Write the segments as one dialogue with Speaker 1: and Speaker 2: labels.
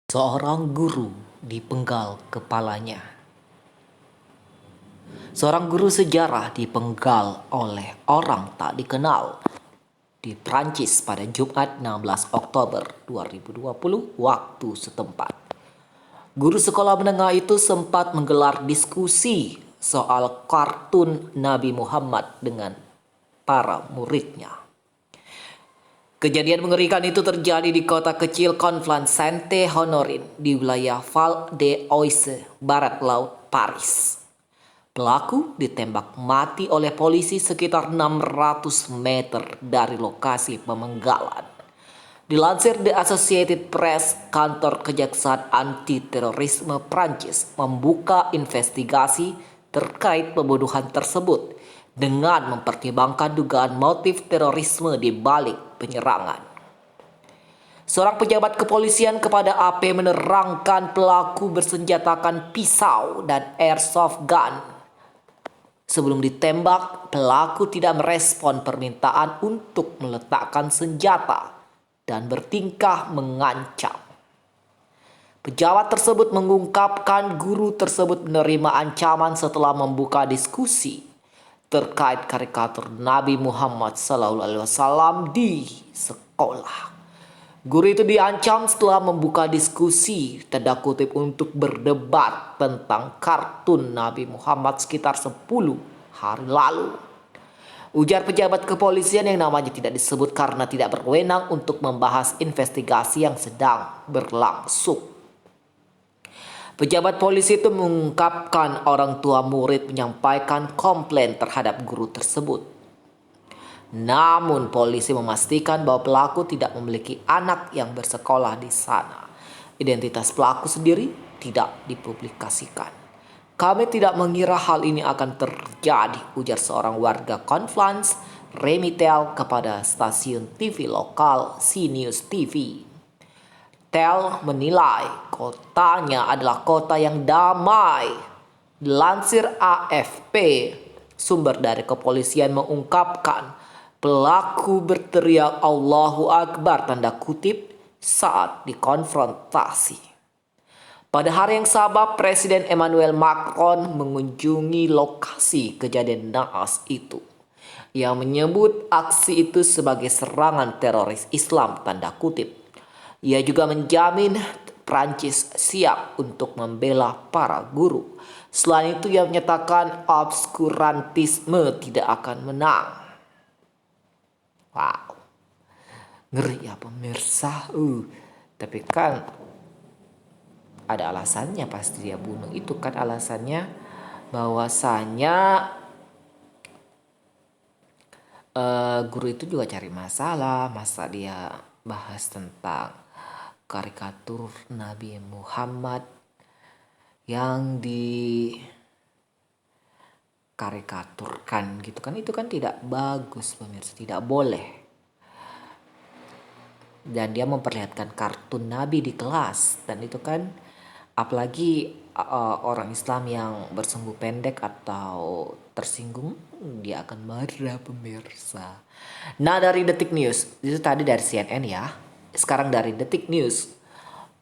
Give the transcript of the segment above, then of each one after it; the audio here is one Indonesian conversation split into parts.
Speaker 1: Seorang guru dipenggal kepalanya. Seorang guru sejarah dipenggal oleh orang tak dikenal di Prancis pada Jumat 16 Oktober 2020 waktu setempat. Guru sekolah menengah itu sempat menggelar diskusi soal kartun Nabi Muhammad dengan para muridnya. Kejadian mengerikan itu terjadi di kota kecil Conflans-Sainte-Honorine di wilayah Val d'Oise, barat laut Paris. Pelaku ditembak mati oleh polisi sekitar 600 meter dari lokasi pemenggalan. Dilansir The Associated Press, kantor kejaksaan anti-terorisme Prancis membuka investigasi terkait pembunuhan tersebut dengan mempertimbangkan dugaan motif terorisme di balik penyerangan. Seorang pejabat kepolisian kepada AP menerangkan pelaku bersenjatakan pisau dan airsoft gun. Sebelum ditembak, pelaku tidak merespon permintaan untuk meletakkan senjata dan bertingkah mengancam. Pejabat tersebut mengungkapkan guru tersebut menerima ancaman setelah membuka diskusi terkait karikatur Nabi Muhammad SAW di sekolah. Guru itu diancam setelah membuka diskusi tanda kutip untuk berdebat tentang kartun Nabi Muhammad sekitar 10 hari lalu. Ujar pejabat kepolisian yang namanya tidak disebut karena tidak berwenang untuk membahas investigasi yang sedang berlangsung. Pejabat polisi itu mengungkapkan orang tua murid menyampaikan komplain terhadap guru tersebut. Namun polisi memastikan bahwa pelaku tidak memiliki anak yang bersekolah di sana. Identitas pelaku sendiri tidak dipublikasikan. Kami tidak mengira hal ini akan terjadi, ujar seorang warga Conflans, Remitel kepada stasiun TV lokal CNews TV. Tel menilai kotanya adalah kota yang damai. Dilansir AFP, sumber dari kepolisian mengungkapkan pelaku berteriak Allahu Akbar tanda kutip saat dikonfrontasi. Pada hari yang sama, Presiden Emmanuel Macron mengunjungi lokasi kejadian naas itu. Ia menyebut aksi itu sebagai serangan teroris Islam tanda kutip. Ia juga menjamin Prancis siap untuk membela para guru. Selain itu ia menyatakan obskurantisme tidak akan menang. Wow, ngeri ya pemirsa. Tapi kan ada alasannya pasti dia bunuh. Itu kan alasannya bahwasanya guru itu juga cari masalah. Masa dia bahas tentang karikatur Nabi Muhammad yang dikarikaturkan gitu kan, itu kan tidak bagus pemirsa, tidak boleh. Dan dia memperlihatkan kartun Nabi di kelas, dan itu kan apalagi orang Islam yang bersumbu pendek atau tersinggung, dia akan marah pemirsa. Nah, dari Detik News, itu tadi dari CNN ya. Sekarang dari Detik News,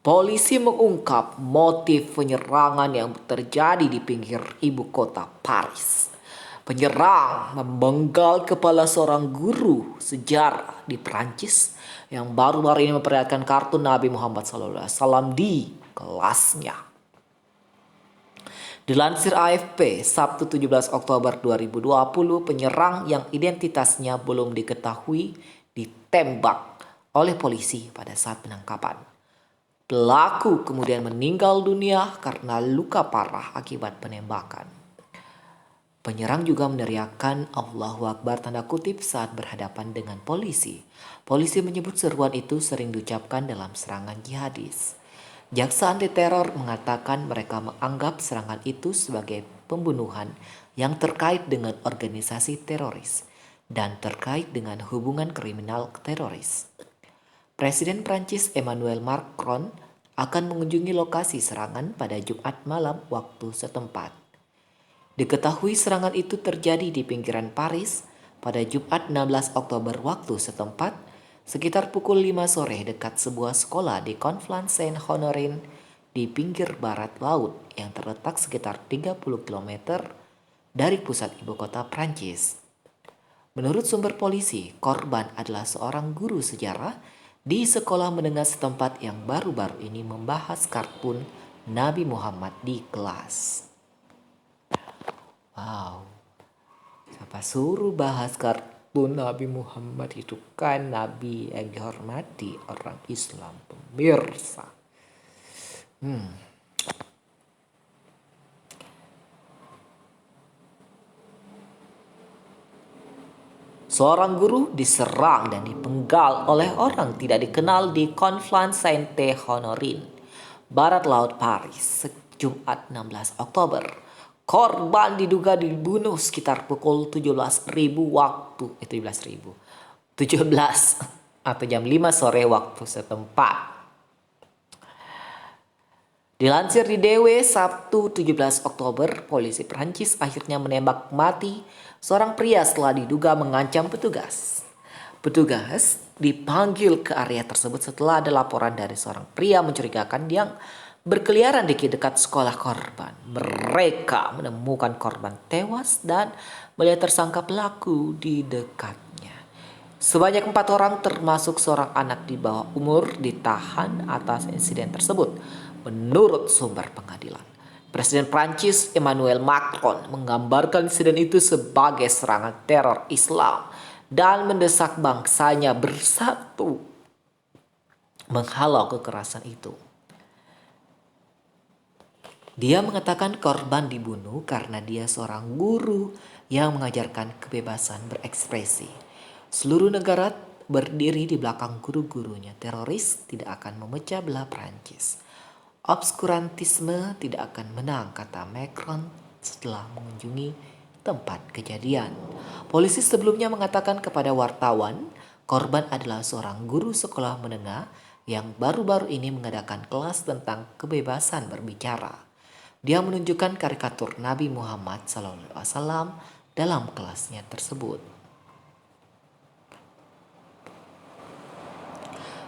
Speaker 1: polisi mengungkap motif penyerangan yang terjadi di pinggir ibu kota Paris. Penyerang membenggal kepala seorang guru sejarah di Prancis yang baru-baru ini memperlihatkan kartun Nabi Muhammad SAW di kelasnya. Dilansir AFP, Sabtu 17 Oktober 2020, penyerang yang identitasnya belum diketahui ditembak oleh polisi pada saat penangkapan. Pelaku kemudian meninggal dunia karena luka parah akibat penembakan. Penyerang juga meneriakkan Allahu Akbar tanda kutip saat berhadapan dengan polisi. Polisi menyebut seruan itu sering diucapkan dalam serangan jihadis. Jaksa anti teror mengatakan mereka menganggap serangan itu sebagai pembunuhan yang terkait dengan organisasi teroris dan terkait dengan hubungan kriminal teroris. Presiden Prancis Emmanuel Macron akan mengunjungi lokasi serangan pada Jumat malam waktu setempat. Diketahui serangan itu terjadi di pinggiran Paris pada Jumat 16 Oktober waktu setempat Sekitar pukul 5 sore dekat sebuah sekolah di Conflans Saint-Honorin di pinggir barat laut yang terletak sekitar 30 km dari pusat ibu kota Prancis. Menurut sumber polisi, korban adalah seorang guru sejarah di sekolah menengah setempat yang baru-baru ini membahas kartun Nabi Muhammad di kelas. Wow, siapa suruh bahas kartun Nabi Muhammad? Itu kan Nabi yang dihormati orang Islam, pemirsa. Seorang guru diserang dan dipenggal oleh orang tidak dikenal di Conflans Saint-Honorin, barat laut Paris, Jumat 16 Oktober. Korban diduga dibunuh sekitar pukul 17.000 waktu, 17 atau jam 5 sore waktu setempat. Dilansir di DW Sabtu 17 Oktober, polisi Prancis akhirnya menembak mati seorang pria setelah diduga mengancam petugas. Petugas dipanggil ke area tersebut setelah ada laporan dari seorang pria mencurigakan yang berkeliaran di dekat sekolah korban. Mereka menemukan korban tewas dan melihat tersangka pelaku di dekatnya. Sebanyak 4 orang termasuk seorang anak di bawah umur ditahan atas insiden tersebut, menurut sumber pengadilan. Presiden Prancis Emmanuel Macron menggambarkan insiden itu sebagai serangan teror Islam dan mendesak bangsanya bersatu menghalau kekerasan itu. Dia mengatakan korban dibunuh karena dia seorang guru yang mengajarkan kebebasan berekspresi. Seluruh negara berdiri di belakang guru-gurunya. Teroris tidak akan memecah belah Prancis. Obskurantisme tidak akan menang, kata Macron setelah mengunjungi tempat kejadian. Polisi sebelumnya mengatakan kepada wartawan, korban adalah seorang guru sekolah menengah yang baru-baru ini mengadakan kelas tentang kebebasan berbicara. Dia menunjukkan karikatur Nabi Muhammad SAW dalam kelasnya tersebut.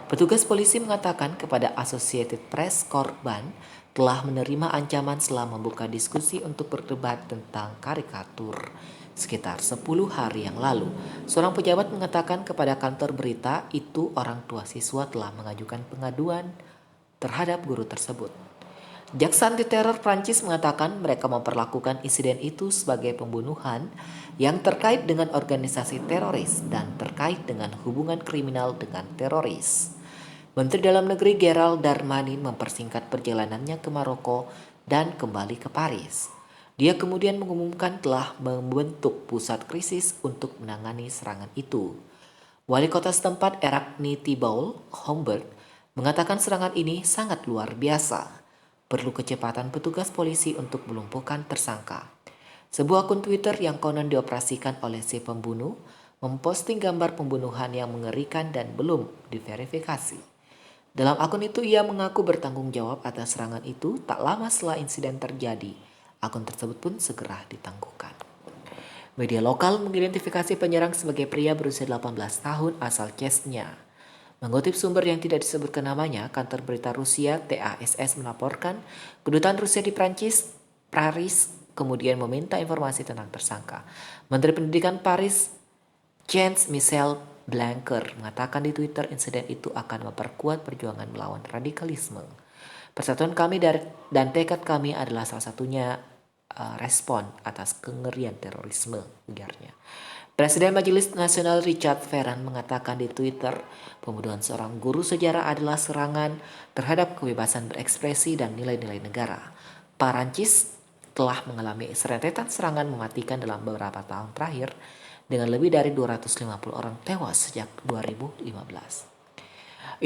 Speaker 1: Petugas polisi mengatakan kepada Associated Press korban telah menerima ancaman setelah membuka diskusi untuk berdebat tentang karikatur. Sekitar 10 hari yang lalu, seorang pejabat mengatakan kepada kantor berita itu orang tua siswa telah mengajukan pengaduan terhadap guru tersebut. Jaksa anti teror Prancis mengatakan mereka memperlakukan insiden itu sebagai pembunuhan yang terkait dengan organisasi teroris dan terkait dengan hubungan kriminal dengan teroris. Menteri Dalam Negeri Gerald Darmanin mempersingkat perjalanannya ke Maroko dan kembali ke Paris. Dia kemudian mengumumkan telah membentuk pusat krisis untuk menangani serangan itu. Wali kota setempat Eraqni Thibault Humbert mengatakan serangan ini sangat luar biasa. Perlu kecepatan petugas polisi untuk melumpuhkan tersangka. Sebuah akun Twitter yang konon dioperasikan oleh si pembunuh memposting gambar pembunuhan yang mengerikan dan belum diverifikasi. Dalam akun itu ia mengaku bertanggung jawab atas serangan itu tak lama setelah insiden terjadi. Akun tersebut pun segera ditangguhkan. Media lokal mengidentifikasi penyerang sebagai pria berusia 18 tahun asal Chechnya. Mengutip sumber yang tidak disebutkan namanya, kantor berita Rusia TASS melaporkan kedutaan Rusia di Prancis, Paris, kemudian meminta informasi tentang tersangka. Menteri Pendidikan Paris, Jean-Michel Blanquer, mengatakan di Twitter insiden itu akan memperkuat perjuangan melawan radikalisme. Persatuan kami dan tekad kami adalah salah satunya respon atas kengerian terorisme, ujarnya. Presiden Majelis Nasional Richard Ferrand mengatakan di Twitter, pembunuhan seorang guru sejarah adalah serangan terhadap kebebasan berekspresi dan nilai-nilai negara. Prancis telah mengalami serentetan serangan mematikan dalam beberapa tahun terakhir dengan lebih dari 250 orang tewas sejak 2015.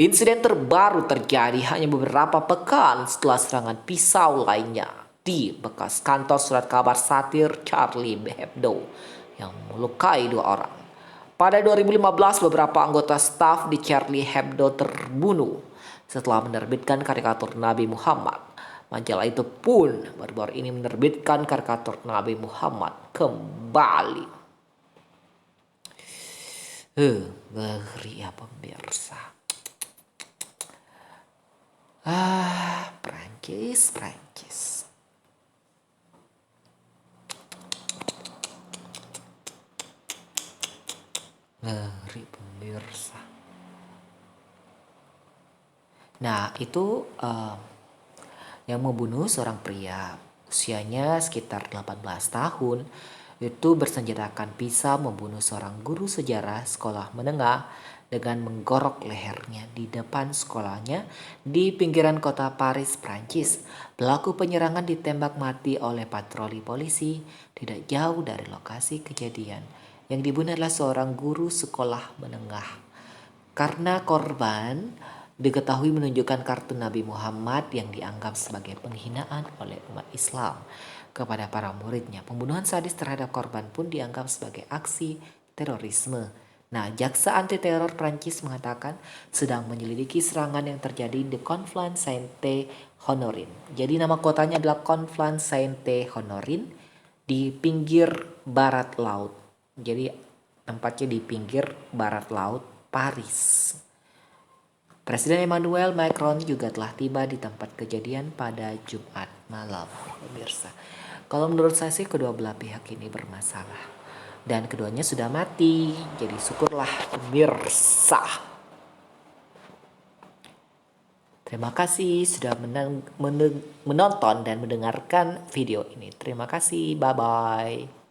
Speaker 1: Insiden terbaru terjadi hanya beberapa pekan setelah serangan pisau lainnya di bekas kantor surat kabar satir Charlie Hebdo yang melukai 2 orang. Pada 2015, beberapa anggota staf di Charlie Hebdo terbunuh setelah menerbitkan karikatur Nabi Muhammad. Majalah itu pun baru-baru ini menerbitkan karikatur Nabi Muhammad kembali. Ngeri ya pemirsa. Prancis. Ngeri pemirsa. Nah, itu yang membunuh seorang pria usianya sekitar 18 tahun itu bersenjatakan pisau membunuh seorang guru sejarah sekolah menengah dengan menggorok lehernya di depan sekolahnya di pinggiran kota Paris, Prancis. Pelaku penyerangan ditembak mati oleh patroli polisi tidak jauh dari lokasi kejadian. Yang dibunuh adalah seorang guru sekolah menengah. Karena korban diketahui menunjukkan kartun Nabi Muhammad yang dianggap sebagai penghinaan oleh umat Islam kepada para muridnya. Pembunuhan sadis terhadap korban pun dianggap sebagai aksi terorisme. Nah, jaksa anti teror Prancis mengatakan sedang menyelidiki serangan yang terjadi di Conflans-Sainte-Honorine. Jadi nama kotanya adalah Conflans-Sainte-Honorine di pinggir barat laut. Jadi tempatnya di pinggir barat laut Paris. Presiden Emmanuel Macron juga telah tiba di tempat kejadian pada Jumat malam, pemirsa. Kalau menurut saya sih kedua belah pihak ini bermasalah. Dan keduanya sudah mati, jadi syukurlah pemirsa. Terima kasih sudah menonton dan mendengarkan video ini. Terima kasih, bye-bye.